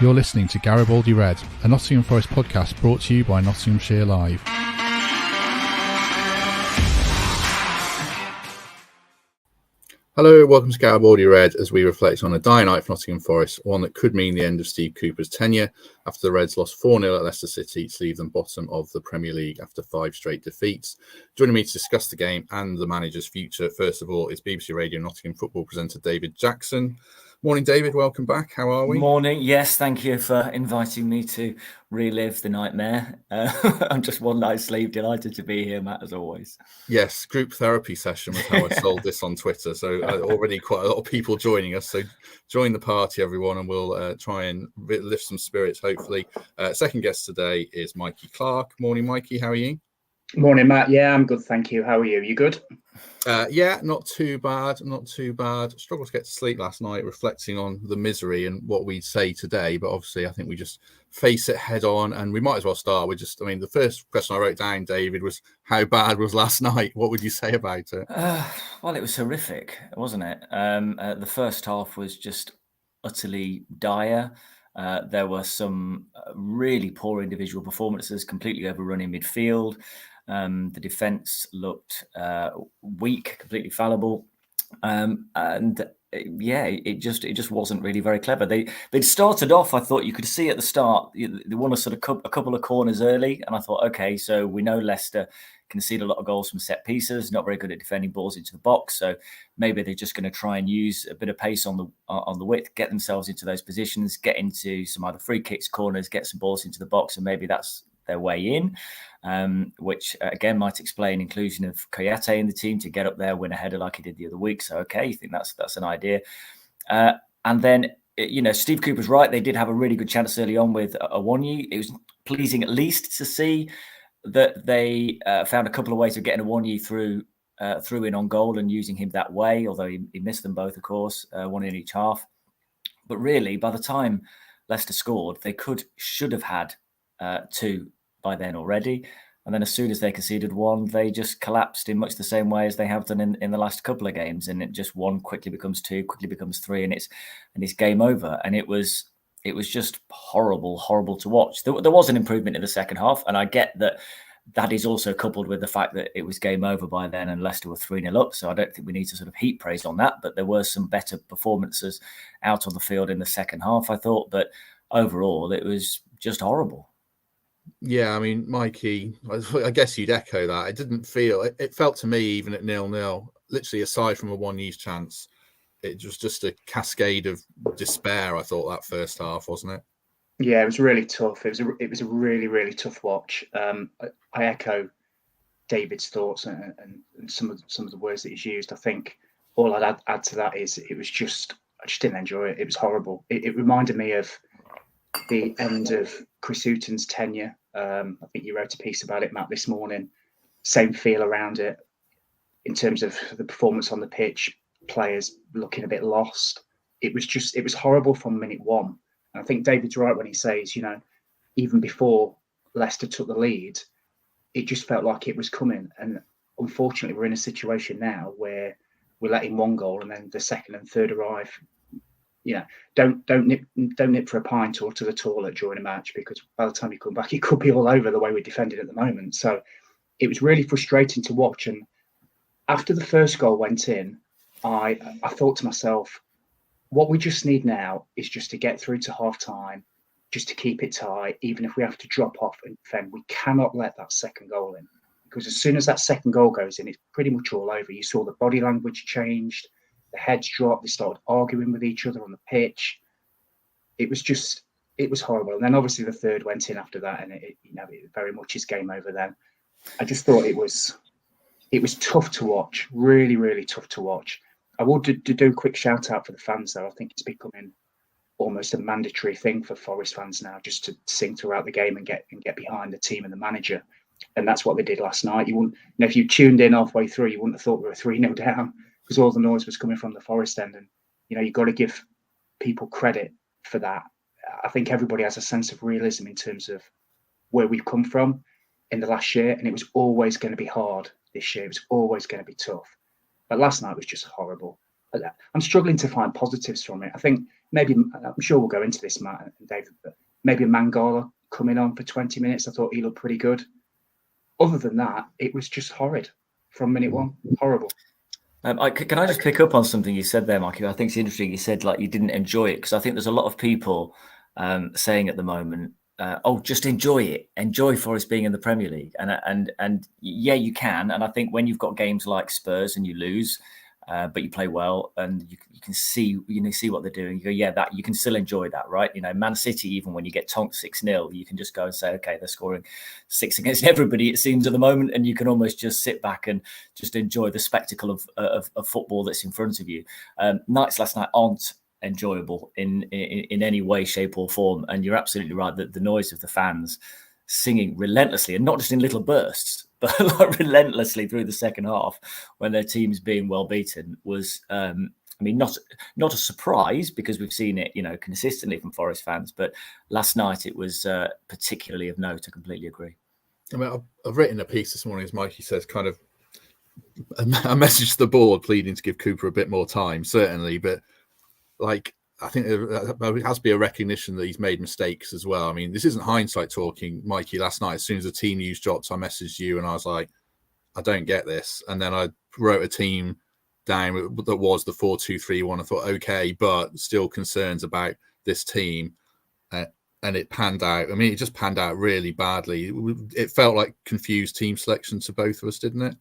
You're listening to Garibaldi Red, a Nottingham Forest podcast brought to you by Nottinghamshire Live. Hello, welcome to Garibaldi Red as we reflect on a dire night for Nottingham Forest, one that could mean the end of Steve Cooper's tenure after the Reds lost 4-0 at Leicester City to leave them bottom of the Premier League after 5 straight defeats. Joining me to discuss the game and the manager's future, first of all, is BBC Radio Nottingham football presenter David Jackson. Morning, David. Welcome back. How are we? Morning. Yes, thank you for inviting me to relive the nightmare. I'm just one night's sleep. Delighted to be here, Matt, as always. Yes, group therapy session was how I sold this on Twitter. So already quite a lot of people joining us. So join the party, everyone, and we'll try and lift some spirits, hopefully. Second guest today is Mikey Clarke. Morning, Mikey. How are you? Morning, Matt. Yeah, I'm good, thank you. How are you? You good? Yeah, not too bad. Struggled to get to sleep last night, reflecting on the misery and what we'd say today. But obviously, I think we just face it head on, and we might as well start with the first question I wrote down, David, was how bad was last night? What would you say about it? Well, it was horrific, wasn't it? The first half was just utterly dire. There were some really poor individual performances, completely overrunning midfield. The defence looked weak, completely fallible, it just wasn't really very clever. They'd started off. I thought you could see at the start they won a couple of corners early, and I thought, okay, so we know Leicester concede a lot of goals from set pieces, not very good at defending balls into the box. So maybe they're just going to try and use a bit of pace on the width, get themselves into those positions, get into some either free kicks, corners, get some balls into the box, and maybe that's their way in, which again might explain inclusion of Koyate in the team to get up there, win a header like he did the other week. So okay, you think that's an idea, and then Steve Cooper's right. They did have a really good chance early on with Awoniyi. It was pleasing at least to see that they found a couple of ways of getting Awoniyi through in on goal and using him that way. Although he missed them both, of course, one in each half. But really, by the time Leicester scored, they should have had 2 by then already, and then as soon as they conceded 1, they just collapsed in much the same way as they have done in the last couple of games, and it just 1 quickly becomes 2, quickly becomes 3, and it's game over. And it was just horrible to watch. There was an improvement in the second half, and I get that is also coupled with the fact that it was game over by then and Leicester were 3-0 up, so I don't think we need to sort of heap praise on that, but there were some better performances out on the field in the second half, I thought, but overall it was just horrible. Yeah, I mean, Mikey, I guess you'd echo that. It felt to me, even at 0-0, literally aside from a one-use chance, it was just a cascade of despair, I thought, that first half, wasn't it? Yeah, it was really tough. It was a really, really tough watch. I echo David's thoughts and some of the words that he's used. I think all I'd add to that is I just didn't enjoy it. It was horrible. It reminded me of the end of Chris Hughton's tenure. I think you wrote a piece about it, Matt, this morning. Same feel around it in terms of the performance on the pitch, players looking a bit lost. It was horrible from minute 1. And I think David's right when he says, even before Leicester took the lead, it just felt like it was coming. And unfortunately, we're in a situation now where we're letting 1 goal and then the second and third arrive. Don't nip for a pint or to the toilet during a match, because by the time you come back, it could be all over the way we're defending at the moment. So it was really frustrating to watch. And after the first goal went in, I thought to myself, what we just need now is just to get through to half time, just to keep it tight, even if we have to drop off and defend. We cannot let that second goal in, because as soon as that second goal goes in, it's pretty much all over. You saw the body language changed. The heads dropped. They started arguing with each other on the pitch. It was horrible. And then obviously the third went in after that, and it very much is game over then. I just thought it was tough to watch, really, really tough to watch. I will do a quick shout out for the fans though. I think it's becoming almost a mandatory thing for Forest fans now, just to sing throughout the game and get behind the team and the manager. And that's what they did last night. You wouldn't, if you tuned in halfway through, you wouldn't have thought we were 3-0 down, because all the noise was coming from the Forest end. And you've got to give people credit for that. I think everybody has a sense of realism in terms of where we've come from in the last year, and it was always going to be hard this year. It was always going to be tough. But last night was just horrible. I'm struggling to find positives from it. I think maybe, I'm sure we'll go into this, Matt and David, but maybe Mangala coming on for 20 minutes. I thought he looked pretty good. Other than that, it was just horrid from minute one. Horrible. Can I just pick up on something you said there, Mikey? I think it's interesting. You said like you didn't enjoy it, because I think there's a lot of people saying at the moment, "Oh, just enjoy it. Enjoy Forest being in the Premier League." And yeah, you can. And I think when you've got games like Spurs and you lose, but you play well, and you can see what they're doing, you go, yeah, that you can still enjoy that, right? Man City, even when you get tonked 6-0, you can just go and say, okay, they're scoring 6 against everybody, it seems, at the moment, and you can almost just sit back and just enjoy the spectacle of football that's in front of you. Nights last night aren't enjoyable in any way, shape, or form, and you're absolutely right that the noise of the fans singing relentlessly, and not just in little bursts, but like relentlessly through the second half when their team's being well beaten, was not a surprise, because we've seen it consistently from Forest fans, but last night it was particularly of note. I completely agree. I mean, I've written a piece this morning, as Mikey says, kind of a message to the board pleading to give Cooper a bit more time, certainly, but like, I think there has to be a recognition that he's made mistakes as well. I mean, this isn't hindsight talking, Mikey. Last night, as soon as the team news dropped, I messaged you and I was like, I don't get this. And then I wrote a team down that was the 4-2-3-1. I thought, okay, but still concerns about this team. And it panned out. I mean, it just panned out really badly. It felt like confused team selection to both of us, didn't it?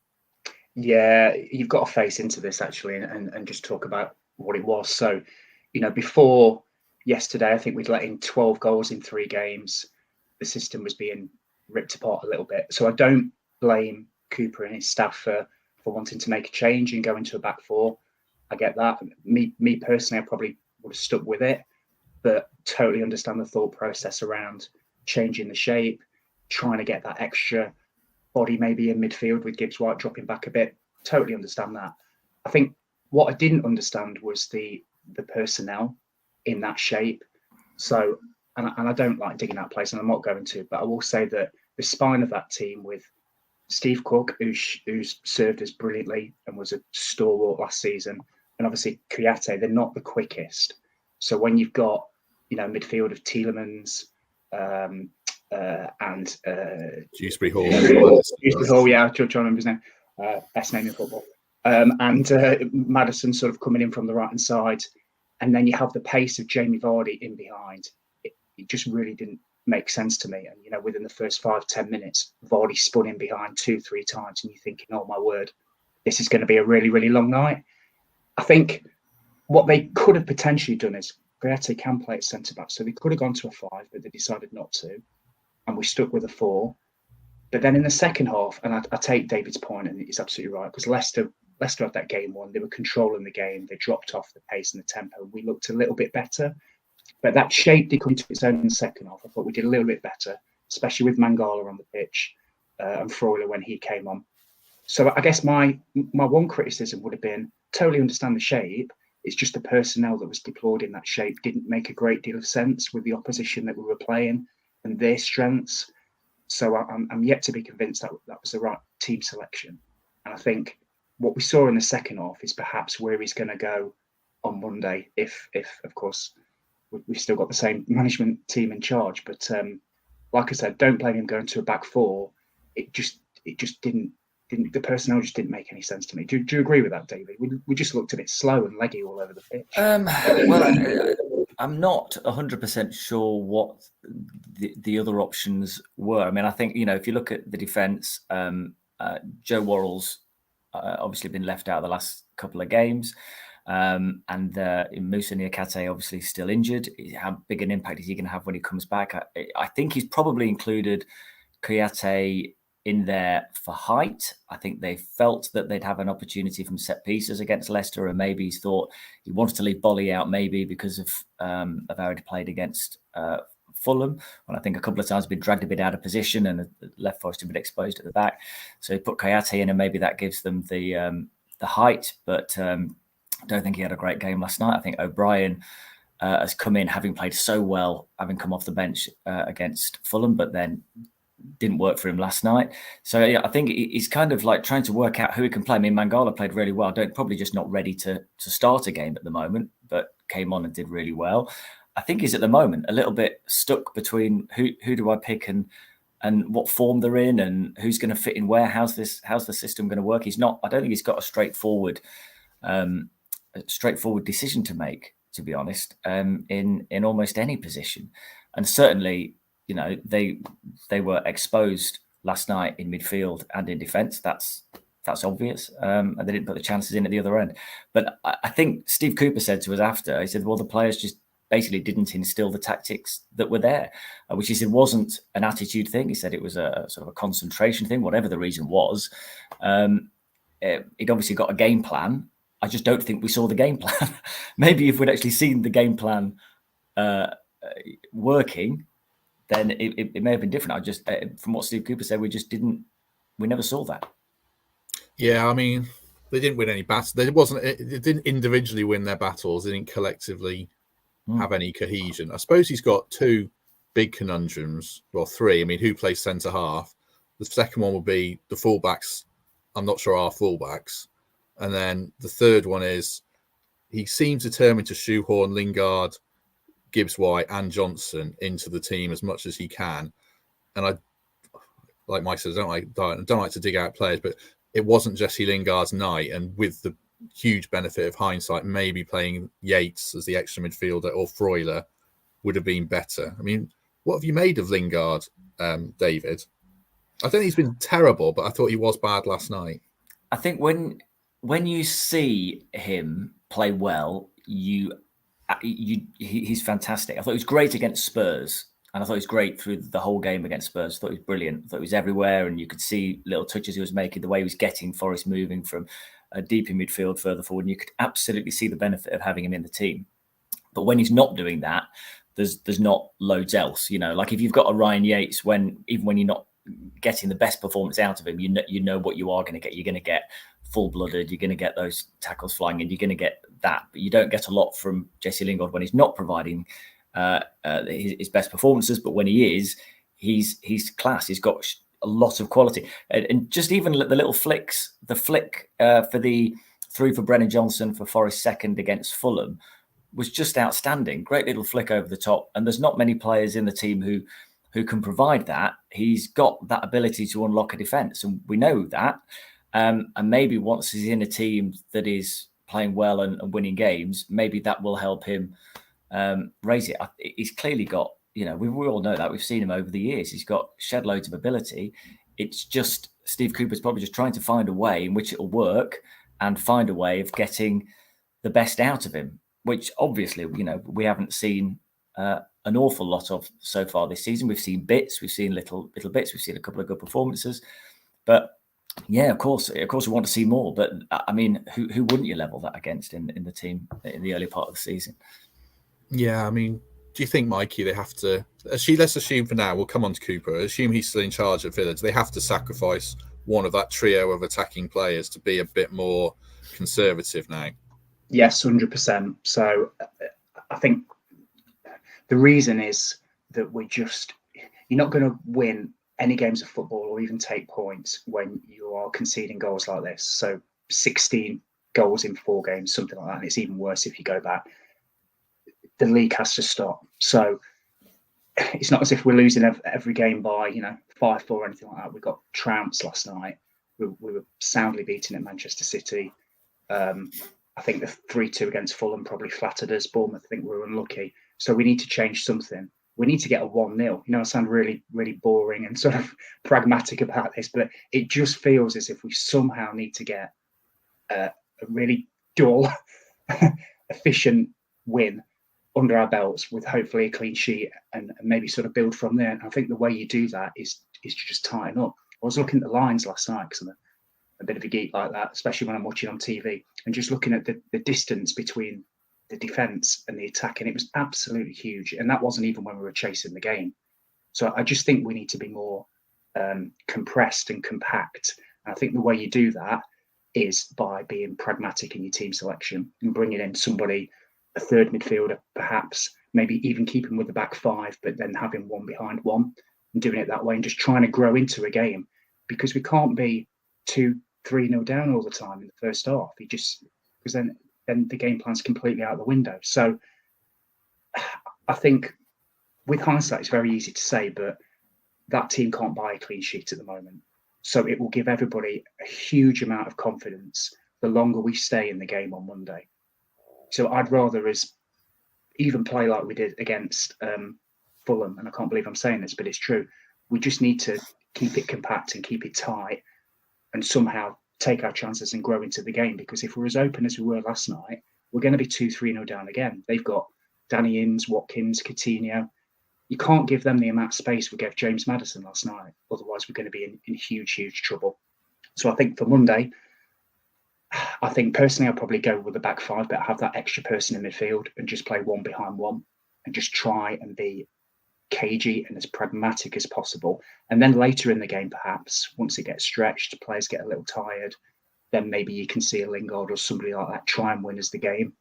Yeah, you've got to face into this, actually, and just talk about what it was. So, before yesterday, I think we'd let in 12 goals in 3 games. The system was being ripped apart a little bit. So I don't blame Cooper and his staff for wanting to make a change and go into a back 4. I get that. Me personally, I probably would have stuck with it, but totally understand the thought process around changing the shape, trying to get that extra body maybe in midfield with Gibbs White dropping back a bit. Totally understand that. I think what I didn't understand was the personnel in that shape. So, and I don't like digging that place, and I'm not going to, but I will say that the spine of that team, with Steve Cook, who's served us brilliantly and was a stalwart last season, and obviously Kouyaté, they're not the quickest. So when you've got midfield of Tielemans and Dewsbury Hall, yeah, I'm trying to remember his name, best name in football. And Maddison sort of coming in from the right hand side, and then you have the pace of Jamie Vardy in behind. It just really didn't make sense to me. And within the first 5-10 minutes, Vardy spun in behind 2-3 times, and you're thinking, oh my word, this is going to be a really, really long night. I think what they could have potentially done is Kouyaté can play at centre back, so they could have gone to a 5, but they decided not to, and we stuck with a 4. But then in the second half, and I take David's point, and he's absolutely right, because Leicester had that game won. They were controlling the game. They dropped off the pace and the tempo. We looked a little bit better. But that shape did come to its own in the second half. I thought we did a little bit better, especially with Mangala on the pitch and Freuler when he came on. So I guess my one criticism would have been, totally understand the shape. It's just the personnel that was deployed in that shape didn't make a great deal of sense with the opposition that we were playing and their strengths. So I'm yet to be convinced that was the right team selection. And I think what we saw in the second half is perhaps where he's going to go on Monday, if of course we've still got the same management team in charge. But like I said, don't blame him going to a back 4. It just didn't. The personnel just didn't make any sense to me. Do you agree with that, David? We just looked a bit slow and leggy all over the pitch. Well, I'm not 100% sure what the other options were. I mean, I think, if you look at the defence, Joe Worrell's obviously been left out the last couple of games. And Moussa Niakhaté obviously still injured. How big an impact is he going to have when he comes back? I think he's probably included Kouyaté in there for height. I think they felt that they'd have an opportunity from set pieces against Leicester, and maybe he thought he wanted to leave Bolly out, maybe because of how he'd played against Fulham, when I think a couple of times been dragged a bit out of position and left Forest a bit exposed at the back. So he put Kouyaté in, and maybe that gives them the height. But I don't think he had a great game last night. I think O'Brien has come in having played so well, having come off the bench against Fulham, but then didn't work for him last night. So yeah, I think he's kind of like trying to work out who he can play. I mean, Mangala played really well. Probably just not ready to start a game at the moment, but came on and did really well. I think he's at the moment a little bit stuck between who do I pick and what form they're in and who's going to fit in where. How's the system going to work? He's not. I don't think he's got a straightforward decision to make, to be honest, in almost any position. And certainly, you know, they were exposed last night in midfield and in defence. That's obvious. And they didn't put the chances in at the other end. But I think Steve Cooper said to us after, he said, well, the players just basically didn't instill the tactics that were there, which he said wasn't an attitude thing. He said it was a sort of a concentration thing, whatever the reason was. He'd obviously got a game plan. I just don't think we saw the game plan. Maybe if we'd actually seen the game plan working, then it may have been different. I just, from what Steve Cooper said, we never saw that. Yeah, I mean, they didn't win any battles. It didn't individually win their battles. They didn't collectively have any cohesion. I suppose he's got two big conundrums. Well, three. I mean, who plays centre half? The second one will be the fullbacks. I'm not sure are fullbacks. And then the third one is he seems determined to shoehorn Lingard, Gibbs-White and Johnson into the team as much as he can. And I, like Mike says, I don't like to dig out players, but it wasn't Jesse Lingard's night. And with the huge benefit of hindsight, maybe playing Yates as the extra midfielder or Freuler would have been better. I mean, what have you made of Lingard, David? I don't think he's been terrible, but I thought he was bad last night. I think when you see him play well, he's fantastic. I thought he was great against Spurs, and I thought he was great through the whole game against Spurs. I thought he was brilliant. I thought he was everywhere, and you could see little touches he was making, the way he was getting Forest moving from deep in midfield further forward, and you could absolutely see the benefit of having him in the team. But when he's not doing that, there's not loads else. You know, like if you've got a Ryan Yates, even when you're not getting the best performance out of him, you know what you are going to get. You're going to get full-blooded. You're going to get those tackles flying, and you're going to get that. But you don't get a lot from Jesse Lingard when he's not providing his best performances. But when he is, he's class. He's got a lot of quality, and just even the little flicks. The flick for the through for Brennan Johnson for Forest second against Fulham was just outstanding. Great little flick over the top, and there's not many players in the team who can provide that. He's got that ability to unlock a defence, and we know that. And maybe once he's in a team that is playing well and winning games, maybe that will help him raise it. He's clearly got, you know, we all know that. We've seen him over the years. He's got shed loads of ability. It's just Steve Cooper's probably just trying to find a way in which it'll work and find a way of getting the best out of him, which obviously, you know, we haven't seen an awful lot of so far this season. We've seen bits, we've seen little bits, we've seen a couple of good performances, but yeah, of course, we want to see more. But I mean, who wouldn't you level that against in the team in the early part of the season? Yeah, I mean, do you think, Mikey, they have to? Let's assume for now. We'll come on to Cooper. Assume he's still in charge at Villa. Do they have to sacrifice one of that trio of attacking players to be a bit more conservative now? Yes, 100%. So I think the reason is that you're not going to win any games of football or even take points when you are conceding goals like this. So 16 goals in 4 games, something like that. And it's even worse if you go back. The league has to stop. So it's not as if we're losing every game by 5-4 or anything like that. We got trounced last night. We were soundly beaten at Manchester City. I think the 3-2 against Fulham probably flattered us. Bournemouth, I think we were unlucky. So we need to change something. We need to get a 1-0. I sound really, really boring and sort of pragmatic about this, but it just feels as if we somehow need to get a really dull, efficient win under our belts with hopefully a clean sheet and maybe sort of build from there. And I think the way you do that is to just tighten up. I was looking at the lines last night because I'm a bit of a geek like that, especially when I'm watching on TV, and just looking at the distance between the defence and the attack, and it was absolutely huge. And that wasn't even when we were chasing the game. So I just think we need to be more compressed and compact. And I think the way you do that is by being pragmatic in your team selection and bringing in somebody, a third midfielder, perhaps, maybe even keeping with the back 5, but then having one behind one. and doing it that way and just trying to grow into a game, because we can't be 2-3-0 down all the time in the first half. Because then the game plan's completely out the window. So I think with hindsight, it's very easy to say, but that team can't buy a clean sheet at the moment. So it will give everybody a huge amount of confidence the longer we stay in the game on Monday. So I'd rather us even play like we did against Fulham, and I can't believe I'm saying this, but it's true. We just need to keep it compact and keep it tight and somehow take our chances and grow into the game, because if we're as open as we were last night, we're going to be 2-3-0 down again. They've got Danny Ings, Watkins, Coutinho. You can't give them the amount of space we gave James Maddison last night. Otherwise, we're going to be in huge, huge trouble. So I think for Monday, I think personally I'll probably go with the back five, but have that extra person in midfield and just play one behind one and just try and be cagey and as pragmatic as possible. And then later in the game, perhaps, once it gets stretched, players get a little tired, then maybe you can see a Lingard or somebody like that try and win us the game.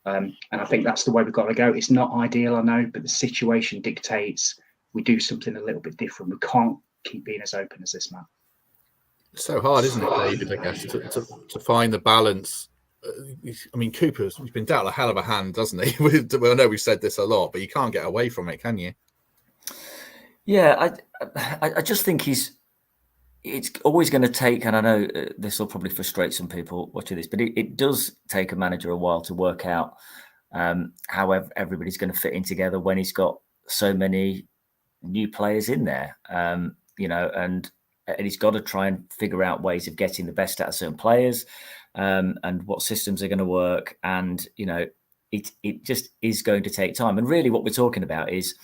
And I think that's the way we've got to go. It's not ideal, I know, but the situation dictates we do something a little bit different. We can't keep being as open as this, man. It's so hard, isn't it, David, I guess, to find the balance. I mean, Cooper's been dealt a hell of a hand, doesn't he? Well, I know we've said this a lot, but you can't get away from it, can you? Yeah, I just think it's always going to take, and I know this will probably frustrate some people watching this, but it does take a manager a while to work out how everybody's going to fit in together when he's got so many new players in there, and he's got to try and figure out ways of getting the best out of certain players, and what systems are going to work. And, it just is going to take time. And really what we're talking about is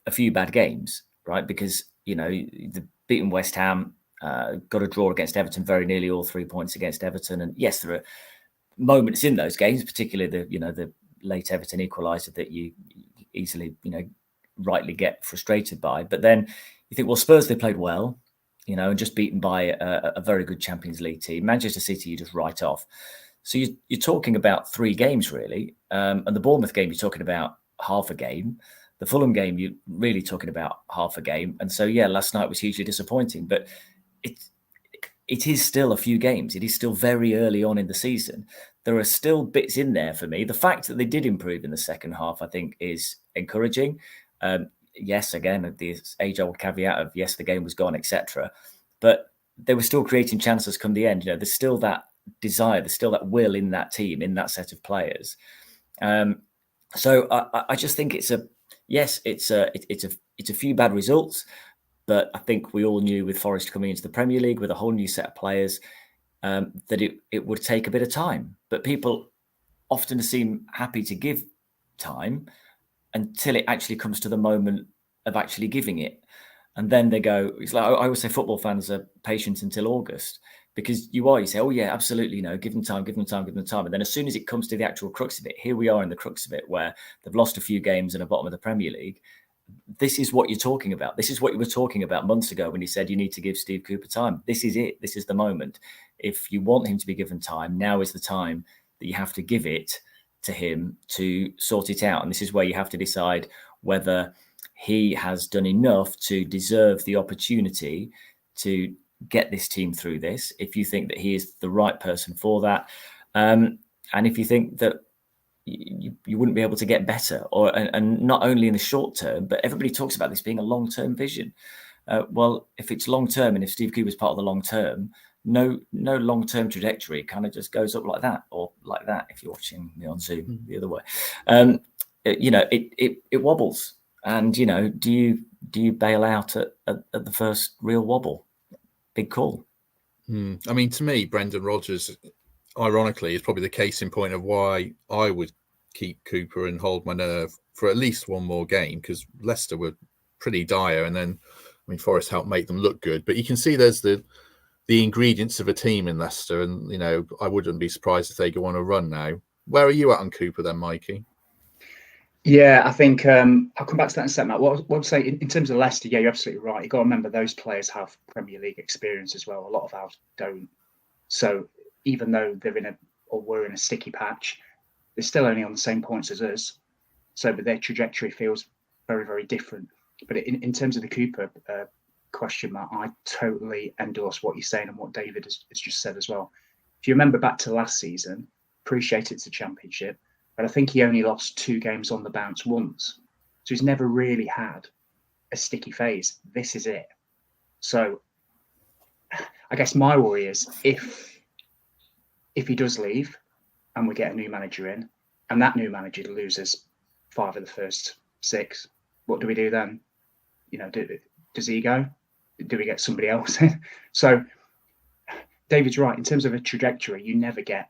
a few bad games, right? Because, the beaten West Ham, got a draw against Everton, very nearly all 3 points against Everton. And yes, there are moments in those games, particularly the late Everton equaliser that you easily, rightly get frustrated by. But then you think, well, Spurs, they played well, and just beaten by a very good Champions League team. Manchester City, you just write off. So you're talking about 3 games, really. And the Bournemouth game, you're talking about half a game. The Fulham game, you're really talking about half a game. And so, yeah, last night was hugely disappointing. But it is still a few games. It is still very early on in the season. There are still bits in there for me. The fact that they did improve in the second half, I think, is encouraging. Yes, again, the age-old caveat of, yes, the game was gone, etc. But they were still creating chances come the end. There's still that desire, there's still that will in that team, in that set of players. So I just think it's a few bad results, but I think we all knew with Forest coming into the Premier League with a whole new set of players that it would take a bit of time. But people often seem happy to give time until it actually comes to the moment of actually giving it. And then they go, it's like, I always say football fans are patient until August, because you say, oh yeah, absolutely, give them time. And then as soon as it comes to the actual crux of it, here we are in the crux of it, where they've lost a few games in the bottom of the Premier League. This is what you're talking about. This is what you were talking about months ago when you said you need to give Steve Cooper time. This is it. This is the moment. If you want him to be given time, now is the time that you have to give it to him to sort it out. And this is where you have to decide whether he has done enough to deserve the opportunity to get this team through this, if you think that he is the right person for that, and if you think that you wouldn't be able to get better, and not only in the short term, but everybody talks about this being a long-term vision. Well, if it's long-term, and if Steve Cooper's part of the long-term, no long-term trajectory kind of just goes up like that, or like that if you're watching me on Zoom the other way. It wobbles, and do you bail out at the first real wobble? Big call. I mean, to me, Brendan Rodgers, ironically, is probably the case in point of why I would keep Cooper and hold my nerve for at least one more game, because Leicester were pretty dire, and then, I mean, Forest helped make them look good. But you can see there's the ingredients of a team in Leicester, and I wouldn't be surprised if they go on a run now. Where are you at on Cooper then, Mikey? Yeah, I think I'll come back to that in a second, Matt. What I'm saying in terms of Leicester, yeah, you're absolutely right. You've got to remember those players have Premier League experience as well. A lot of ours don't. So even though we're in a sticky patch, they're still only on the same points as us. So, but their trajectory feels very, very different. But in terms of the Cooper question, Matt, I totally endorse what you're saying and what David has just said as well. If you remember back to last season, appreciate it's a championship, but I think he only lost 2 games on the bounce once. So he's never really had a sticky phase. This is it. So I guess my worry is if he does leave and we get a new manager in and that new manager loses 5 of the first 6, what do we do then? You know, does he go? Do we get somebody else in? So David's right. In terms of a trajectory, you never get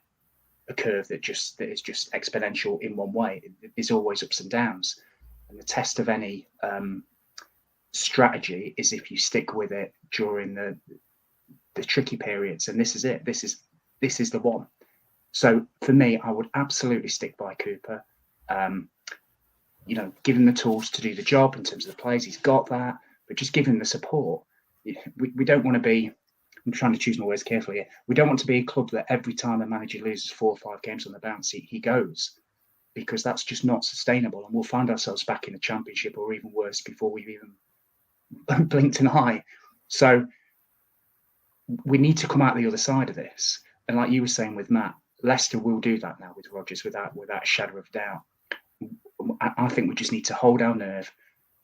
a curve that is just exponential in one way. There's always ups and downs. And the test of any strategy is if you stick with it during the tricky periods. And this is it. This is the one. So for me, I would absolutely stick by Cooper. You know, give him the tools to do the job in terms of the players. He's got that, but just give him the support. We don't want to be, I'm trying to choose my words carefully here. We don't want to be a club that every time a manager loses 4 or 5 games on the bounce, he goes, because that's just not sustainable. And we'll find ourselves back in the championship or even worse before we've even blinked an eye. So we need to come out the other side of this. And like you were saying with Matt, Leicester will do that now with Rodgers without a shadow of doubt. I think we just need to hold our nerve.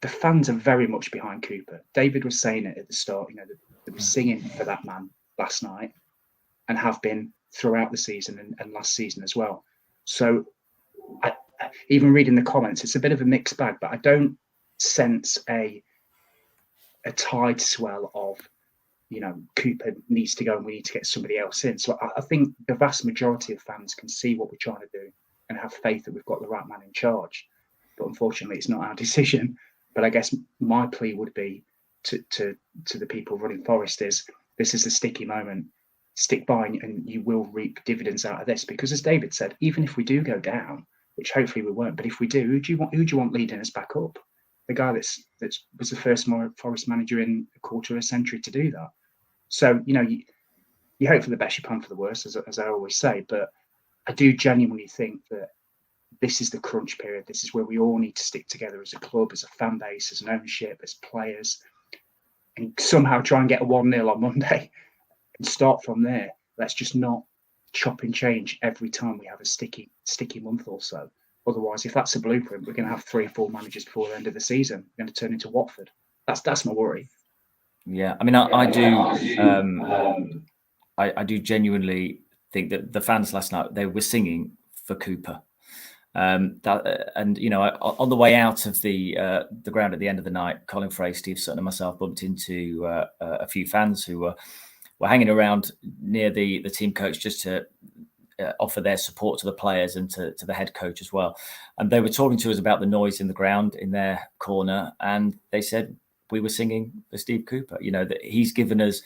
The fans are very much behind Cooper. David was saying it at the start, you know, they were singing for that man last night and have been throughout the season and last season as well. So even reading the comments, it's a bit of a mixed bag, but I don't sense a tide swell of, you know, Cooper needs to go and we need to get somebody else in. So I think the vast majority of fans can see what we're trying to do and have faith that we've got the right man in charge. But unfortunately, it's not our decision. But I guess my plea would be to the people running Forest is, this is a sticky moment. Stick by and you will reap dividends out of this. Because as David said, even if we do go down, which hopefully we won't, but if we do, who do you want leading us back up? The guy that was the first Forest manager in a quarter of a century to do that. So, you know, you hope for the best, you plan for the worst, as I always say. But I do genuinely think that this is the crunch period. This is where we all need to stick together as a club, as a fan base, as an ownership, as players, and somehow try and get a 1-0 on Monday and start from there. Let's just not chop and change every time we have a sticky month or so. Otherwise, if that's a blueprint, we're going to have 3 or 4 managers before the end of the season. We're going to turn into Watford. That's my worry. Yeah, I mean, I do. I do genuinely think that the fans last night, they were singing for Cooper. And you know, on the way out of the ground at the end of the night, Colin Frey, Steve Sutton, and myself bumped into a few fans who were hanging around near the team coach just to offer their support to the players and to the head coach as well. And they were talking to us about the noise in the ground in their corner, and they said we were singing for Steve Cooper. You know, that he's given us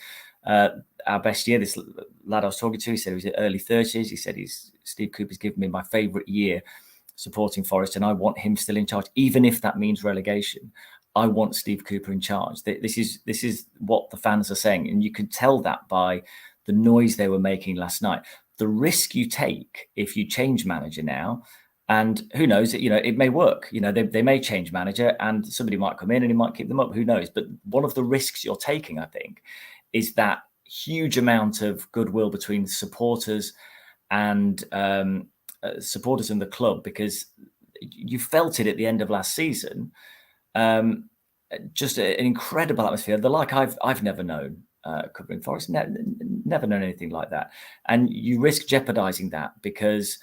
our best year. This lad I was talking to, he said he was in early 30s. He said Steve Cooper's given me my favourite year supporting Forest, and I want him still in charge, even if that means relegation. I want Steve Cooper in charge. This is what the fans are saying, and you can tell that by the noise they were making last night. The risk you take if you change manager now, and who knows, you know, it may work. You know, they may change manager, and somebody might come in and he might keep them up. Who knows? But one of the risks you're taking, I think, is that huge amount of goodwill between supporters and supporters in the club, because you felt it at the end of last season. Just an incredible atmosphere, the like I've never known covering Forest, never known anything like that. And you risk jeopardising that because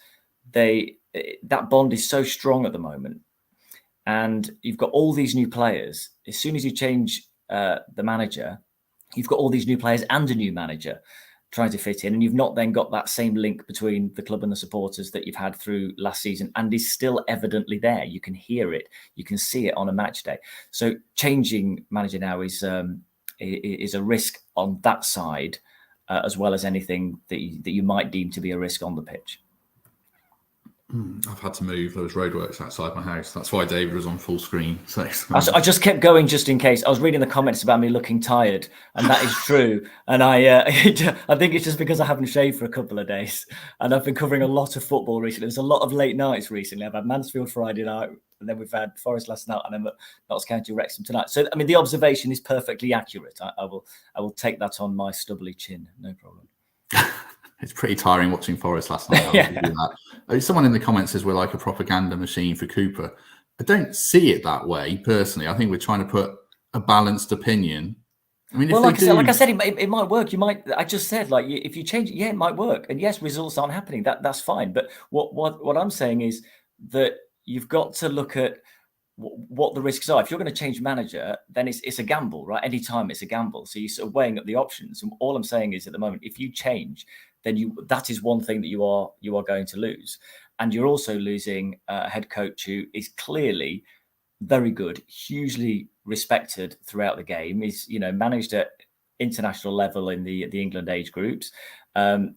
that bond is so strong at the moment, and you've got all these new players. As soon as you change the manager, you've got all these new players and a new manager trying to fit in, and you've not then got that same link between the club and the supporters that you've had through last season, and is still evidently there. You can hear it, you can see it on a match day. So changing manager now is a risk on that side, as well as anything that you might deem to be a risk on the pitch. I've had to move. There was roadworks outside my house. That's why David was on full screen. So I just kept going just in case. I was reading the comments about me looking tired, and that is true. And I think it's just because I haven't shaved for a couple of days, and I've been covering a lot of football recently. There's a lot of late nights recently. I've had Mansfield Friday night, and then we've had Forest last night, and then Notts County Wrexham tonight. So, I mean, the observation is perfectly accurate. I will take that on my stubbly chin, no problem. It's pretty tiring watching Forest last night. Yeah. Someone in the comments says we're like a propaganda machine for Cooper. I don't see it that way personally. I think we're trying to put a balanced opinion. I mean, well, like I said, it might work. You might. I just said, like, if you change it, yeah, it might work. And yes, results aren't happening. That's fine. But what I'm saying is that you've got to look at what the risks are. If you're going to change manager, then it's a gamble, right? Anytime it's a gamble. So you're sort of weighing up the options. And all I'm saying is, at the moment, if you change, then that is one thing that you are going to lose. And you're also losing a head coach who is clearly very good, hugely respected throughout the game. He's, managed at international level in the England age groups, and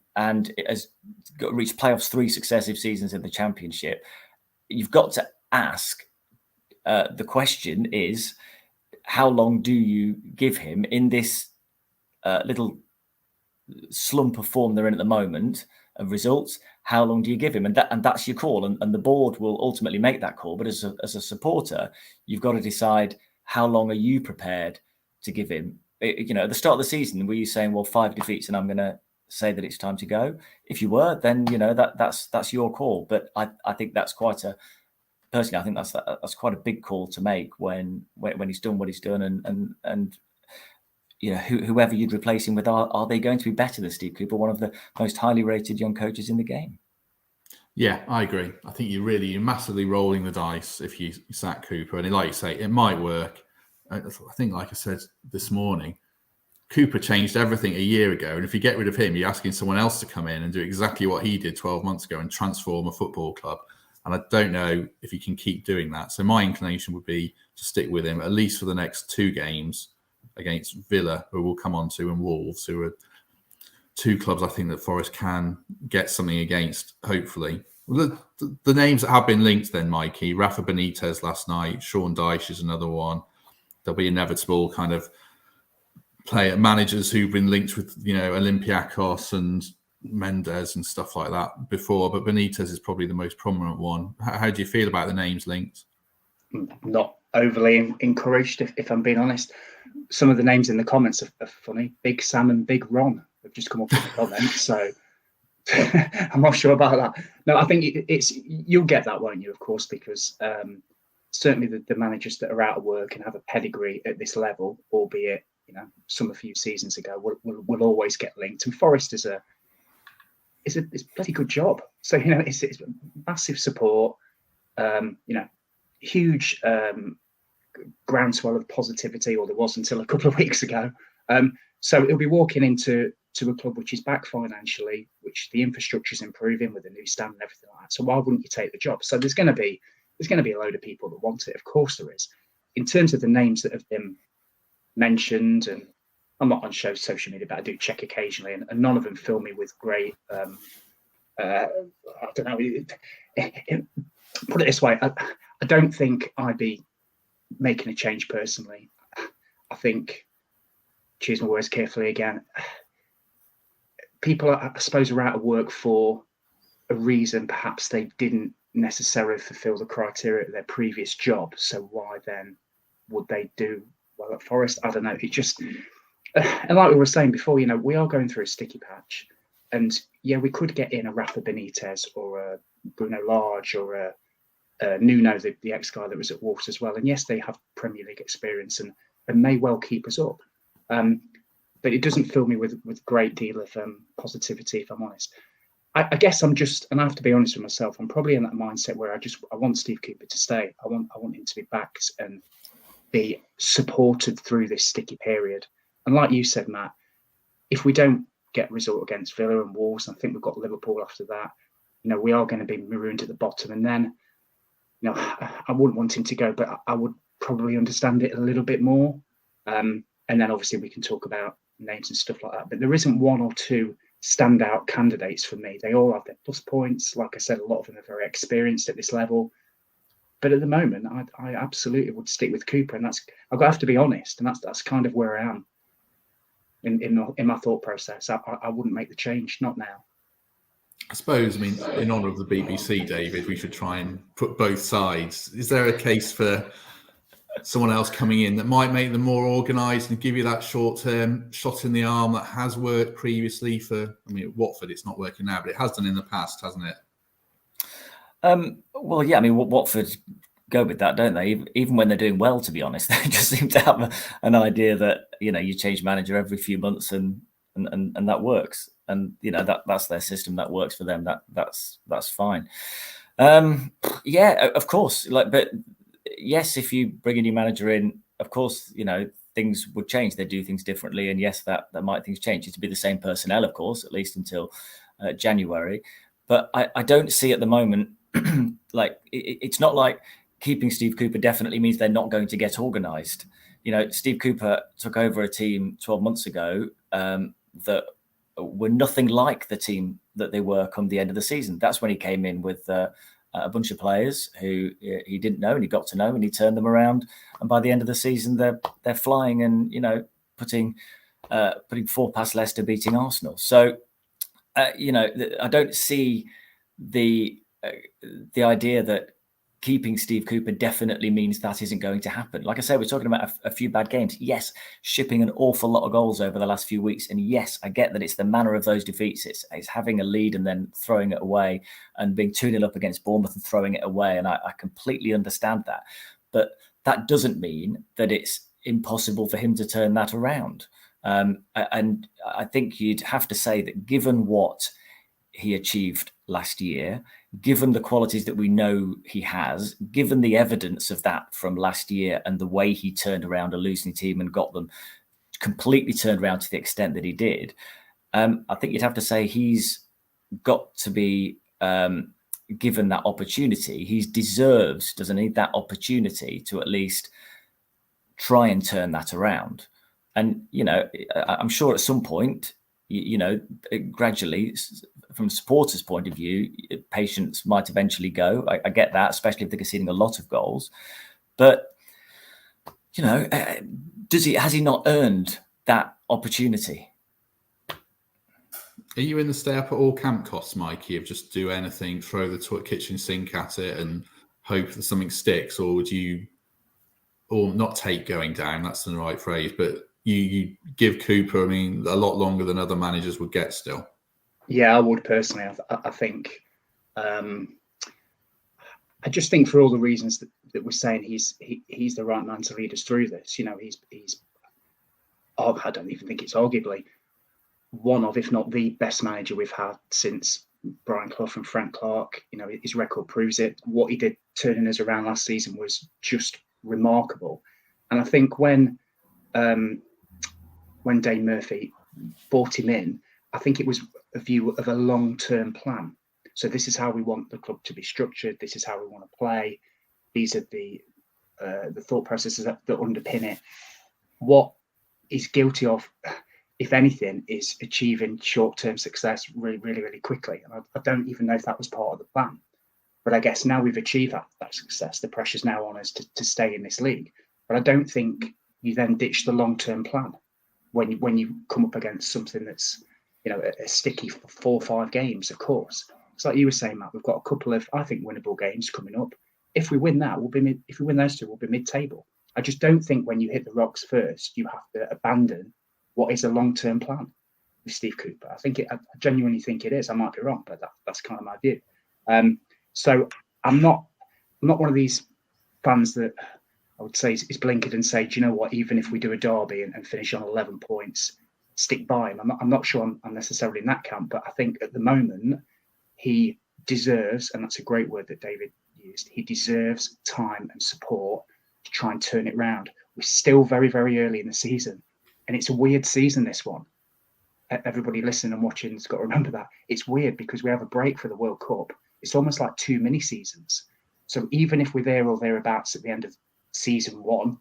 has reached playoffs 3 successive seasons in the Championship. You've got to ask, the question is, how long do you give him in this little slump of form they're in at the moment of results? How long do you give him? And that's your call. And the board will ultimately make that call. But as a supporter, you've got to decide, how long are you prepared to give him? At the start of the season, were you saying, well, 5 defeats and I'm going to say that it's time to go? If you were, then that's your call. But I think that's personally, I think that's quite a big call to make when he's done what he's done, and whoever you'd replace him with, are they going to be better than Steve Cooper, one of the most highly rated young coaches in the game? Yeah, I agree. I think you're massively rolling the dice if you sack Cooper. And like you say, it might work. I think, like I said this morning, Cooper changed everything a year ago. And if you get rid of him, you're asking someone else to come in and do exactly what he did 12 months ago and transform a football club. And I don't know if you can keep doing that. So my inclination would be to stick with him, at least for the next 2 games against Villa, who we'll come on to, and Wolves, who are 2 clubs I think that Forest can get something against, hopefully. The names that have been linked then, Mikey, Rafa Benitez last night, Sean Dyche is another one. There'll be inevitable kind of managers who've been linked with, Olympiacos and Mendes and stuff like that before, but Benitez is probably the most prominent one. How do you feel about the names linked? Not overly encouraged, if I'm being honest. Some of the names in the comments are funny. Big Sam and Big Ron have just come up in the comments, so I'm not sure about that. No, I think you'll get that, won't you? Of course, because certainly the managers that are out of work and have a pedigree at this level, albeit some a few seasons ago, will always get linked. And Forest is a bloody good job. So it's massive support. Huge groundswell of positivity, or there was until a couple of weeks ago. So it'll be walking into a club which is back financially, which the infrastructure is improving with the new stand and everything like that. So why wouldn't you take the job? So there's going to be a load of people that want it. Of course there is. In terms of the names that have been mentioned, and I'm not on social media, but I do check occasionally, and none of them fill me with great. I don't know. Put it this way, I don't think I'd be making a change personally. I think, choose my words carefully again, people, I suppose, are out of work for a reason. Perhaps they didn't necessarily fulfill the criteria of their previous job. So why then would they do well at Forest? I don't know. It just, and like we were saying before, we are going through a sticky patch. And yeah, we could get in a Rafa Benitez or a Bruno Lage or a Nuno, the ex-guy that was at Wolves as well. And yes, they have Premier League experience and may well keep us up. But it doesn't fill me with a great deal of positivity, if I'm honest. I guess I'm just, and I have to be honest with myself, I'm probably in that mindset where I want Steve Cooper to stay. I want him to be back and be supported through this sticky period. And like you said, Matt, if we don't get a result against Villa and Wolves, I think we've got Liverpool after that, we are going to be marooned at the bottom. And then, I wouldn't want him to go, but I would probably understand it a little bit more. And then obviously we can talk about names and stuff like that. But there isn't one or two standout candidates for me. They all have their plus points. Like I said, a lot of them are very experienced at this level. But at the moment, I absolutely would stick with Cooper, and I've got to be honest, and that's kind of where I am in my thought process. I wouldn't make the change, not now. I suppose, I mean, in honour of the BBC, David, we should try and put both sides. Is there a case for someone else coming in that might make them more organised and give you that short-term shot in the arm that has worked previously for, I mean, at Watford, it's not working now, but it has done in the past, hasn't it? Well, yeah, I mean, Watford go with that, don't they? Even when they're doing well, to be honest, they just seem to have an idea that, you know, you change manager every few months and that works. And, you know, that's their system, that works for them. That's fine. Yeah, of course. But yes, if you bring a new manager in, of course, you know, things would change. They do things differently. And yes, that might things change. It'd be the same personnel, of course, at least until January. But I don't see at the moment, it's not like keeping Steve Cooper definitely means they're not going to get organised. You know, Steve Cooper took over a team 12 months ago that were nothing like the team that they were come the end of the season. That's when he came in with a bunch of players who he didn't know and he got to know, and he turned them around. And by the end of the season, they're flying and, you know, putting 4 past Leicester, beating Arsenal. So, you know, I don't see the idea that keeping Steve Cooper definitely means that isn't going to happen. Like I say, we're talking about a few bad games. Yes, shipping an awful lot of goals over the last few weeks. And yes, I get that it's the manner of those defeats. It's having a lead and then throwing it away, and being 2-0 up against Bournemouth and throwing it away. And I completely understand that. But that doesn't mean that it's impossible for him to turn that around. And I think you'd have to say that given what he achieved last year, given the qualities that we know he has, given the evidence of that from last year and the way he turned around a losing team and got them completely turned around to the extent that he did, I think you'd have to say he's got to be given that opportunity. He deserves, doesn't he, that opportunity to at least try and turn that around. And, you know, I'm sure at some point, you know, gradually, from a supporter's point of view, patience might eventually go. I get that, especially if they're conceding a lot of goals. But, you know, has he not earned that opportunity? Are you in the stay up at all camp costs, Mikey, of just do anything, throw the kitchen sink at it and hope that something sticks? Or would you, or not take going down, that's the right phrase, but you give Cooper, I mean, a lot longer than other managers would get still? Yeah, I would personally. I think, I just think for all the reasons that we're saying, he's the right man to lead us through this. You know, he's I don't even think it's arguably one of, if not the best manager we've had since Brian Clough and Frank Clarke. You know, his record proves it. What he did turning us around last season was just remarkable. And I think when Dane Murphy brought him in, I think it was a view of a long-term plan. So this is how we want the club to be structured. This is how we want to play. These are the thought processes that underpin it. What he's guilty of, if anything, is achieving short-term success really, really, really quickly. And I don't even know if that was part of the plan. But I guess now we've achieved that success. The pressure's now on us to stay in this league. But I don't think you then ditch the long-term plan when you come up against something that's, you know, a sticky for 4 or 5 games. Of course, it's like you were saying, Matt. We've got a couple of, I think, winnable games coming up. If we win that, if we win those 2, we'll be mid-table. I just don't think when you hit the rocks first, you have to abandon what is a long-term plan with Steve Cooper. I genuinely think it is. I might be wrong, but that's kind of my view. So I'm not one of these fans that I would say is blinkered and say, do you know what, even if we do a derby and finish on 11 points, stick by him. I'm not sure I'm necessarily in that camp, but I think at the moment he deserves, and that's a great word that David used, he deserves time and support to try and turn it around. We're still very, very early in the season, and it's a weird season, this one. Everybody listening and watching has got to remember that. It's weird because we have a break for the World Cup. It's almost like 2 mini seasons. So even if we're there or thereabouts at the end of season 1,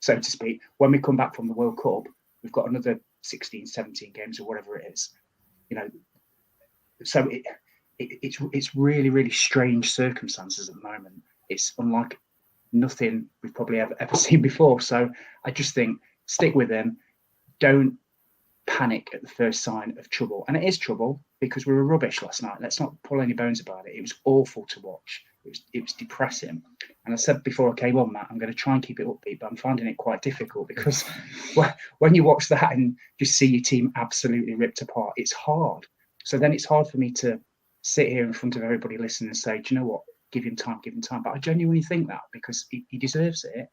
so to speak, when we come back from the World Cup, we've got another 16, 17 games or whatever it is. You know, so it's really, really strange circumstances at the moment. It's unlike nothing we've probably ever seen before. So I just think stick with him. Don't panic at the first sign of trouble. And it is trouble because we were rubbish last night. Let's not pull any bones about it. It was awful to watch. It was depressing. And I said before I came on, Matt, I'm going to try and keep it upbeat, but I'm finding it quite difficult because when you watch that and just see your team absolutely ripped apart, it's hard. So then it's hard for me to sit here in front of everybody listening and say, do you know what? Give him time. But I genuinely think that because he deserves it.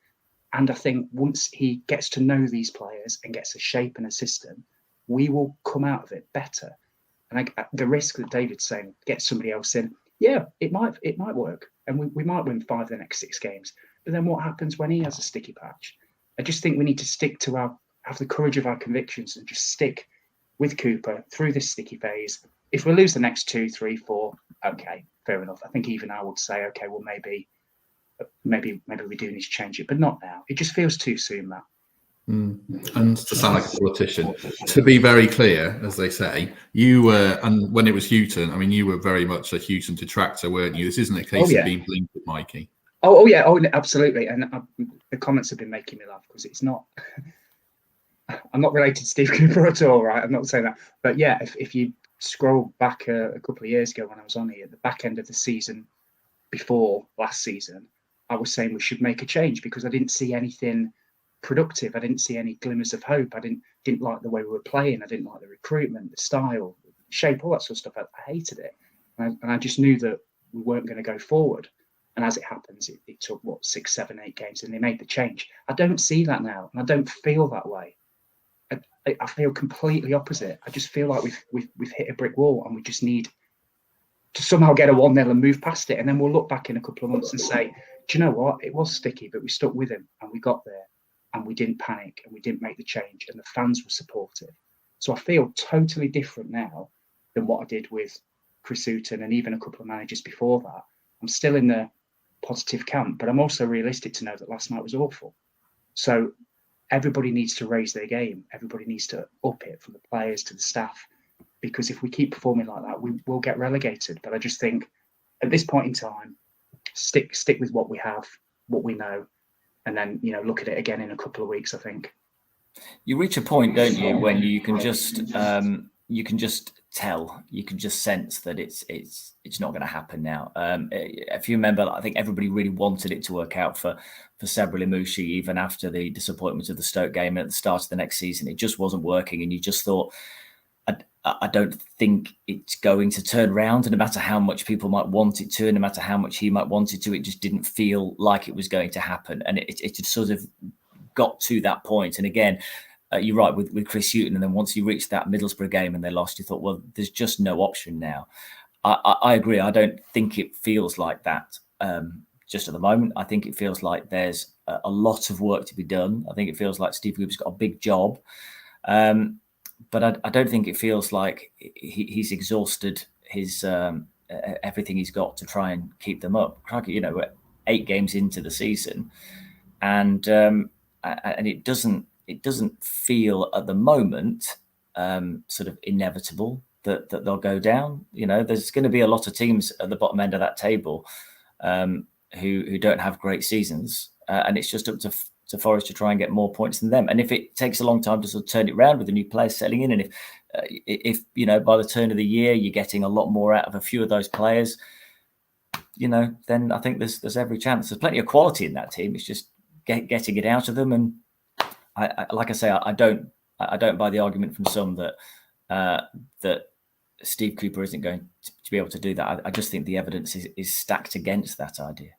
And I think once he gets to know these players and gets a shape and a system, we will come out of it better. And the risk that David's saying, get somebody else in, yeah, it might work. And we might win 5 of the next 6 games. But then what happens when he has a sticky patch? I just think we need to stick to have the courage of our convictions and just stick with Cooper through this sticky phase. If we lose the next 2, 3, 4, okay, fair enough. I think even I would say, okay, well, maybe we do need to change it, but not now. It just feels too soon, Matt. And to sound like a politician, to be very clear, as they say, you were, and when it was Houghton, I mean, you were very much a Houghton detractor, weren't you? This isn't a case of being blinked at, Mikey. Oh yeah, absolutely. And the comments have been making me laugh because it's not. I'm not related to Steve Cooper at all, right? I'm not saying that, but yeah, if you scroll back a couple of years ago when I was on here, at the back end of the season before last season, I was saying we should make a change because I didn't see anything productive. I didn't see any glimmers of hope. I didn't like the way we were playing. I didn't like the recruitment, the style, shape, all that sort of stuff. I hated it. And I just knew that we weren't going to go forward. And as it happens, it took, 6, 7, 8 games and they made the change. I don't see that now. And I don't feel that way. I feel completely opposite. I just feel like we've hit a brick wall and we just need to somehow get a 1-0 and move past it. And then we'll look back in a couple of months and say, do you know what? It was sticky, but we stuck with him and we got there and we didn't panic and we didn't make the change and the fans were supportive. So I feel totally different now than what I did with Chris Houghton and even a couple of managers before that. I'm still in the positive camp, but I'm also realistic to know that last night was awful. So everybody needs to raise their game. Everybody needs to up it, from the players to the staff, because if we keep performing like that, we will get relegated. But I just think at this point in time, stick with what we have, what we know, and then look at it again in a couple of weeks. I think you reach a point, don't you, when you can just tell, you can just sense that it's not going to happen now. If you remember, I think everybody really wanted it to work out for Sabri Lamouchi, even after the disappointment of the Stoke game at the start of the next season. It just wasn't working, and you just thought, I don't think it's going to turn around. And no matter how much people might want it to, and no matter how much he might want it to, it just didn't feel like it was going to happen. And it just sort of got to that point. And again, you're right with Chris Houghton. And then once you reached that Middlesbrough game and they lost, you thought, well, there's just no option now. I agree. I don't think it feels like that just at the moment. I think it feels like there's a lot of work to be done. I think it feels like Steve Cooper's got a big job. But I don't think it feels like he's exhausted his everything he's got to try and keep them up. We're 8 games into the season, and it doesn't feel at the moment sort of inevitable that they'll go down. There's going to be a lot of teams at the bottom end of that table who don't have great seasons, and it's just up to Forest to try and get more points than them. And if it takes a long time to sort of turn it around with the new players settling in, and if by the turn of the year you're getting a lot more out of a few of those players, then I think there's every chance. There's plenty of quality in that team. It's just getting it out of them. And I don't buy the argument from some that Steve Cooper isn't going to be able to do that. I just think the evidence is stacked against that idea.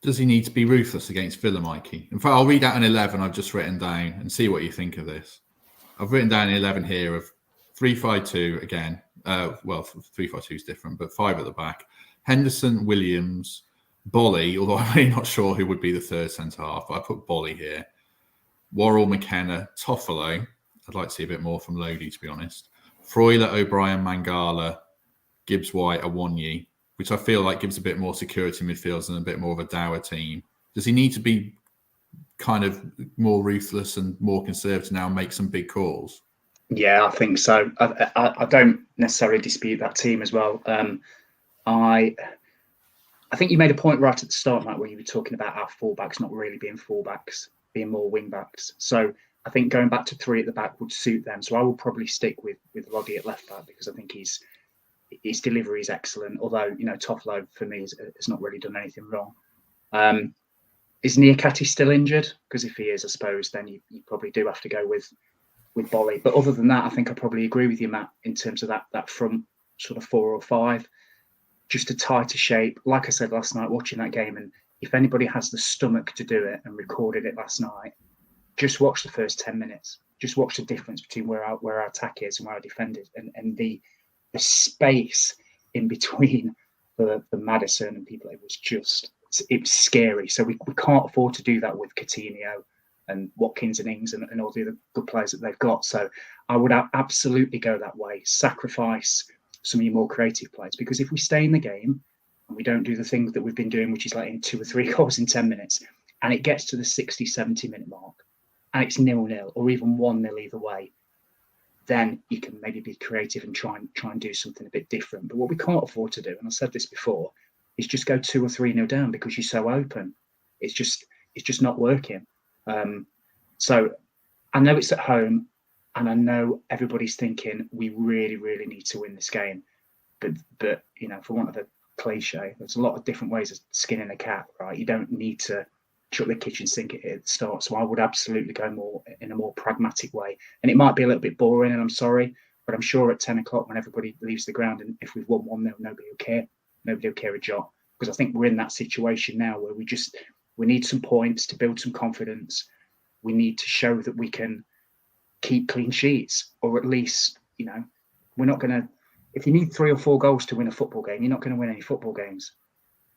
Does he need to be ruthless against Villa, Mikey? In fact, I'll read out an 11 I've just written down and see what you think of this. I've written down an 11 here of 3-5-2 again. 3-5-2 is different, but 5 at the back. Henderson, Williams, Bolly, although I'm really not sure who would be the third centre-half, but I put Bolly here. Worrell, McKenna, Toffolo. I'd like to see a bit more from Lodi, to be honest. Freuler, O'Brien, Mangala, Gibbs-White, Awonyi, which I feel like gives a bit more security midfields and a bit more of a dour team. Does he need to be kind of more ruthless and more conservative now and make some big calls? Yeah, I think so. I don't necessarily dispute that team as well. I think you made a point right at the start, Matt, where you were talking about our fullbacks not really being fullbacks, being more wing backs. So I think going back to 3 at the back would suit them. So I will probably stick with Roddy at left back, because I think his delivery is excellent. Although, you know, Toffolo for me has not really done anything wrong. Is Niakate still injured? Because if he is, I suppose then you probably do have to go with Bolly. But other than that, I think I probably agree with you, Matt, in terms of that front sort of 4 or 5, just a tighter shape. Like I said last night, watching that game, and if anybody has the stomach to do it and recorded it last night, just watch the first 10 minutes. Just watch the difference between where our attack is and where our defend is, and the space in between for Maddison and people. It was scary. So we can't afford to do that with Coutinho and Watkins and Ings and all the other good players that they've got. So I would absolutely go that way. Sacrifice some of your more creative players, because if we stay in the game and we don't do the things that we've been doing, which is letting 2 or 3 goals in 10 minutes, and it gets to the 60, 70-minute mark, and it's 0-0 or even 1-0 either way, then you can maybe be creative and try and do something a bit different. But what we can't afford to do, and I said this before, is just go 2 or 3-0 down because you're so open. It's just not working. So I know it's at home, and I know everybody's thinking we really, really need to win this game. But you know, for want of a cliche, there's a lot of different ways of skinning a cat, right? You don't need to chuck the kitchen sink at the start. So I would absolutely go more in a more pragmatic way. And it might be a little bit boring, and I'm sorry, but I'm sure at 10 o'clock when everybody leaves the ground, and if we've won 1-0, nobody will care. Nobody will care a jot, because I think we're in that situation now where we need some points to build some confidence. We need to show that we can keep clean sheets, or at least, you know, we're not going to, if you need 3 or 4 goals to win a football game, you're not going to win any football games.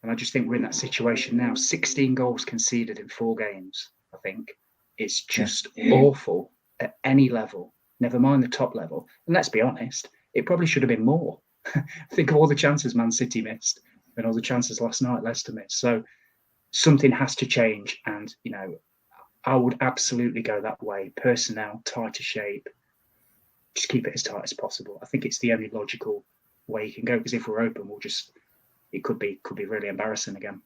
And I just think we're in that situation now. 16 goals conceded in 4 games, I think. It's just awful at any level, never mind the top level. And let's be honest, it probably should have been more. Think of all the chances Man City missed and all the chances last night Leicester missed. So something has to change. And, you know, I would absolutely go that way. Personnel, tighter shape, just keep it as tight as possible. I think it's the only logical way you can go, because if we're open, it could be really embarrassing again.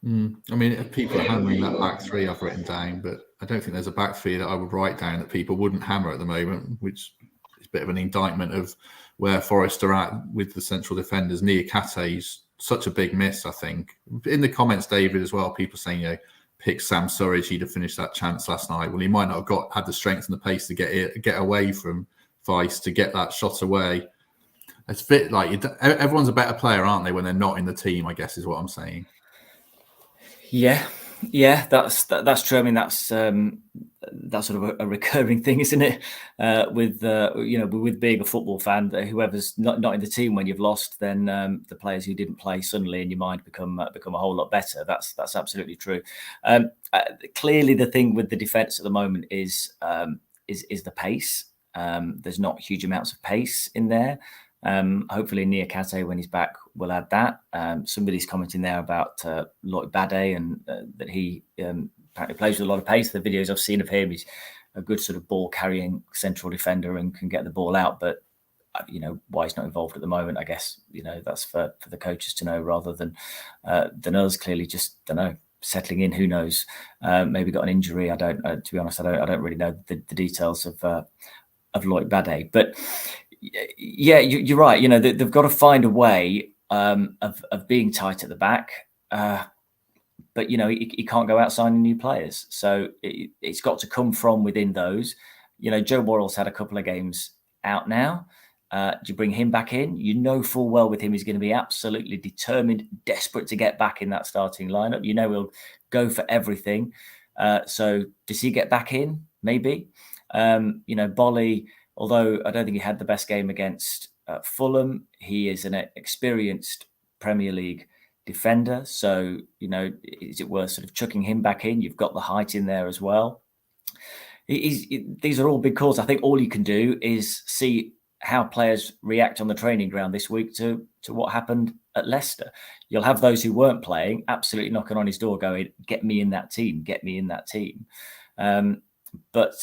I mean, if people are hammering that back 3 I've written down, but I don't think there's a back 3 that I would write down that people wouldn't hammer at the moment, which is a bit of an indictment of where Forest are at with the central defenders. Niakate's such a big miss, I think. In the comments, David, as well, people saying, you know, pick Sam Surridge, he'd have finished that chance last night. Well, he might not have had the strength and the pace to get away from Vice, to get that shot away. It's fit like everyone's a better player, aren't they, when they're not in the team, I guess is what I'm saying. Yeah, that's true. I mean, that's sort of a recurring thing, isn't it? With being a football fan, whoever's not in the team when you've lost, then the players who didn't play suddenly in your mind become a whole lot better. That's absolutely true. Clearly, the thing with the defence at the moment is the pace. There's not huge amounts of pace in there. Hopefully Niakate, when he's back, will add that. Somebody's commenting there about Lloyd Bade, and that he apparently plays with a lot of pace. The videos I've seen of him, he's a good sort of ball carrying central defender and can get the ball out. But you know, why he's not involved at the moment, I guess, you know, that's for the coaches to know rather than us. Clearly, just don't know, settling in. Who knows? Maybe got an injury. I don't. To be honest, I don't really know the details of Lloyd Bade, but. Yeah, you're right. You know, they've got to find a way of being tight at the back, but you know, he can't go out signing new players. So it's got to come from within those. You know, Joe Worrell's had a couple of games out now. Do you bring him back in? You know full well with him he's going to be absolutely determined, desperate to get back in that starting lineup. You know he'll go for everything. So does he get back in? Maybe. You know, Bolly. Although I don't think he had the best game against Fulham, he is an experienced Premier League defender. So, you know, is it worth sort of chucking him back in? You've got the height in there as well. These are all big calls. I think all you can do is see how players react on the training ground this week to what happened at Leicester. You'll have those who weren't playing absolutely knocking on his door going, get me in that team, get me in that team. But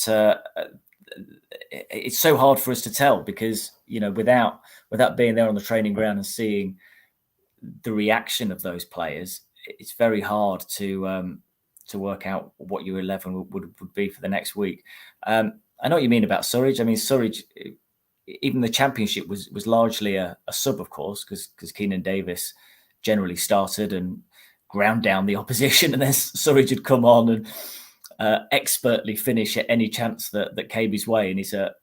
it's so hard for us to tell because, you know, without being there on the training ground and seeing the reaction of those players, it's very hard to work out what your 11 would be for the next week. I know what you mean about Surridge. I mean, Surridge, even the Championship was largely a sub, of course, because Keenan Davies generally started and ground down the opposition, and then Surridge had come on and expertly finish at any chance that came his way. And he's a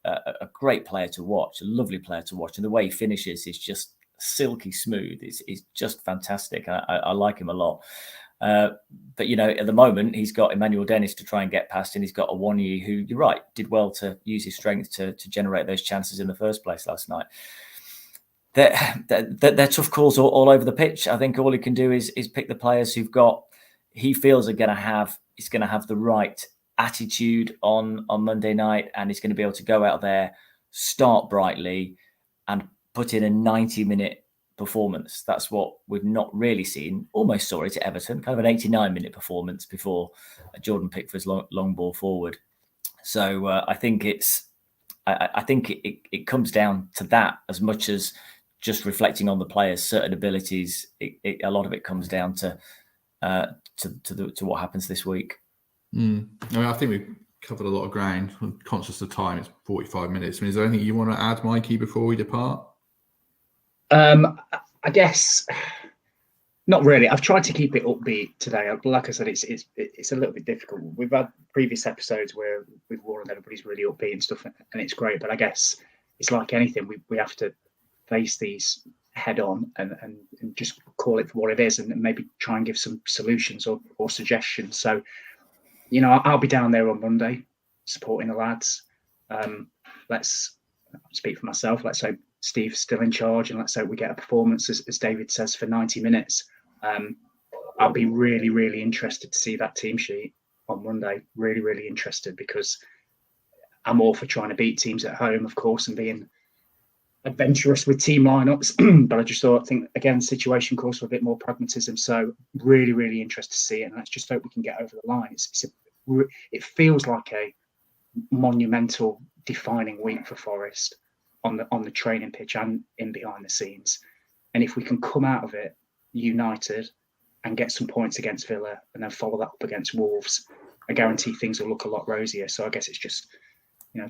great player to watch, a lovely player to watch, and the way he finishes is just silky smooth. It's just fantastic. I like him a lot. But, you know, at the moment, he's got Emmanuel Dennis to try and get past, and he's got Awoniyi, who, you're right, did well to use his strength to generate those chances in the first place last night. They're tough calls all over the pitch. I think all he can do is pick the players he feels he's going to have the right attitude on Monday night, and he's going to be able to go out there, start brightly, and put in a 90-minute performance. That's what we've not really seen. Almost saw it at Everton, kind of an 89-minute performance before Jordan Pickford's long ball forward. So I think it comes down to that as much as just reflecting on the players' certain abilities. A lot of it comes down to what happens this week. I mean, I think we've covered a lot of ground. I'm conscious of time. It's 45 minutes. I mean, is there anything you want to add, Mikey, before we depart? I guess not really. I've tried to keep it upbeat today. Like I said, it's a little bit difficult. We've had previous episodes where we've warned everybody's really upbeat and stuff, and it's great. But I guess it's like anything. We have to face these head on and just call it for what it is, and maybe try and give some solutions or suggestions. So, you know, I'll be down there on Monday supporting the lads. Let's speak for myself. Let's hope Steve's still in charge, and let's hope we get a performance, as David says, for 90 minutes. I'll be really, really interested to see that team sheet on Monday. Really, really interested, because I'm all for trying to beat teams at home, of course, and being adventurous with team lineups. But I just think, again, situation calls for a bit more pragmatism. So really, really interested to see it. And let's just hope we can get over the line. It feels like a monumental, defining week for Forest on the training pitch and in behind the scenes. And if we can come out of it united and get some points against Villa and then follow that up against Wolves, I guarantee things will look a lot rosier. So I guess it's just, you know,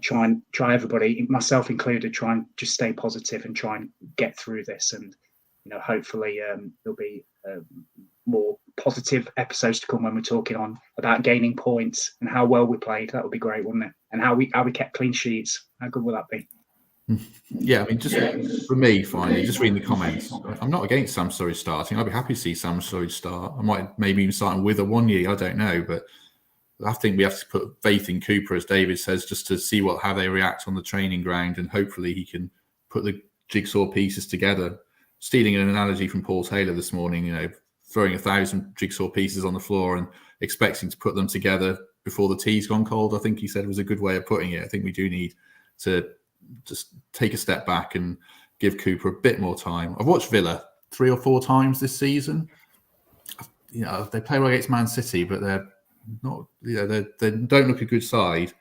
try everybody, myself included, try and just stay positive and try and get through this. And, you know, hopefully there'll be more positive episodes to come when we're talking on about gaining points and how well we played. That would be great, wouldn't it? And how we kept clean sheets. How good will that be? Yeah, I mean, just for me, finally, just reading the comments, I'm not against Sam Surridge starting. I'd be happy to see Sam Surridge start. I might maybe even start with Awoniyi. I don't know, but I think we have to put faith in Cooper, as David says, just to see how they react on the training ground, and hopefully he can put the jigsaw pieces together. Stealing an analogy from Paul Taylor this morning, you know, throwing 1,000 jigsaw pieces on the floor and expecting to put them together before the tea's gone cold, I think he said was a good way of putting it. I think we do need to just take a step back and give Cooper a bit more time. I've watched Villa 3 or 4 times this season. You know, they play well against Man City, but they're not, you know, they don't look a good side.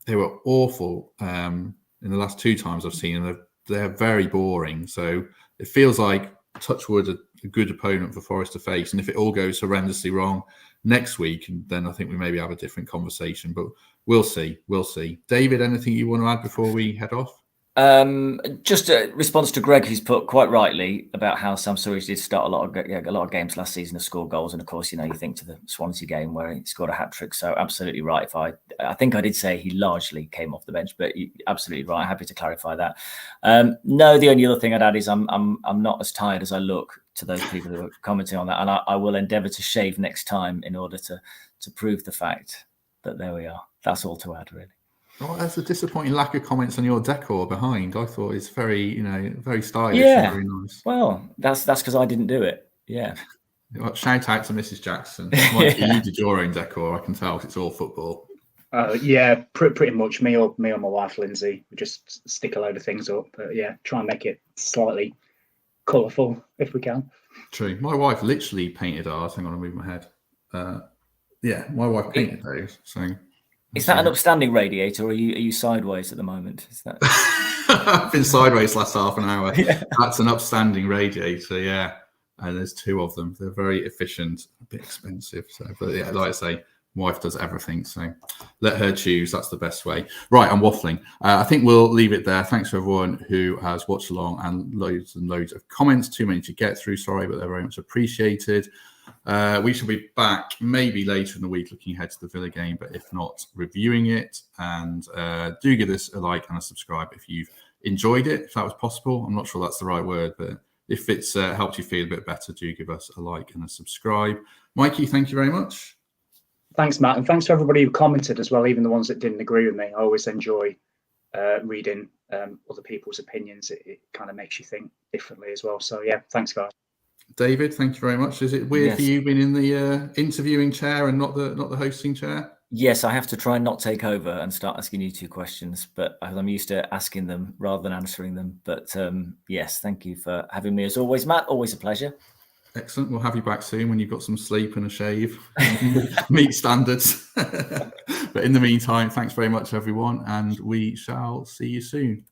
They were awful in the last 2 times I've seen them. They're very boring. So it feels like, touch wood, a good opponent for Forest to face. And if it all goes horrendously wrong next week, then I think we maybe have a different conversation. But we'll see. We'll see. David, anything you want to add before we head off? Just a response to Greg, who's put quite rightly about how Sam Surridge did start a lot of games last season to score goals, and of course, you know, you think to the Swansea game where he scored a hat-trick. So absolutely right. I think I did say he largely came off the bench, but absolutely right. Happy to clarify that. No, the only other thing I'd add is I'm not as tired as I look, to those people who are commenting on that, and I will endeavour to shave next time in order to prove the fact that there we are. That's all to add, really. Oh, that's a disappointing lack of comments on your decor behind. I thought it's very, you know, very stylish. Yeah, and very nice. Well, that's because I didn't do it. Yeah. Shout out to Mrs. Jackson. You did your own decor. I can tell, because it's all football. Yeah, pretty much. Me or my wife Lindsay, we just stick a load of things up. But yeah, try and make it slightly colourful if we can. True. My wife literally painted ours. Hang on, I'll move my head. Yeah, my wife painted those. So. Is that an upstanding radiator, or are you sideways at the moment? Is that? I've been sideways last half an hour. Yeah. That's an upstanding radiator, yeah. and there's 2 of them. They're very efficient, a bit expensive. So, but yeah, like I say, wife does everything, so let her choose. That's the best way. Right, I'm waffling. I think we'll leave it there. Thanks to everyone who has watched along, and loads of comments. Too many to get through, sorry, but they're very much appreciated. We shall be back maybe later in the week looking ahead to the Villa game, but if not, reviewing it. And do give us a like and a subscribe if you've enjoyed it, if that was possible. I'm not sure that's the right word, but if it's helped you feel a bit better, do give us a like and a subscribe. Mikey, thank you very much. Thanks, Matt, and thanks to everybody who commented as well, even the ones that didn't agree with me. I always enjoy reading other people's opinions. It kind of makes you think differently as well. So yeah, thanks, guys. David, thank you very much. Is it weird for you being in the interviewing chair and not the hosting chair? Yes, I have to try and not take over and start asking you 2 questions, but I'm used to asking them rather than answering them. But yes, thank you for having me as always, Matt. Always a pleasure. Excellent. We'll have you back soon when you've got some sleep and a shave. Meet standards. But in the meantime, thanks very much, everyone, and we shall see you soon.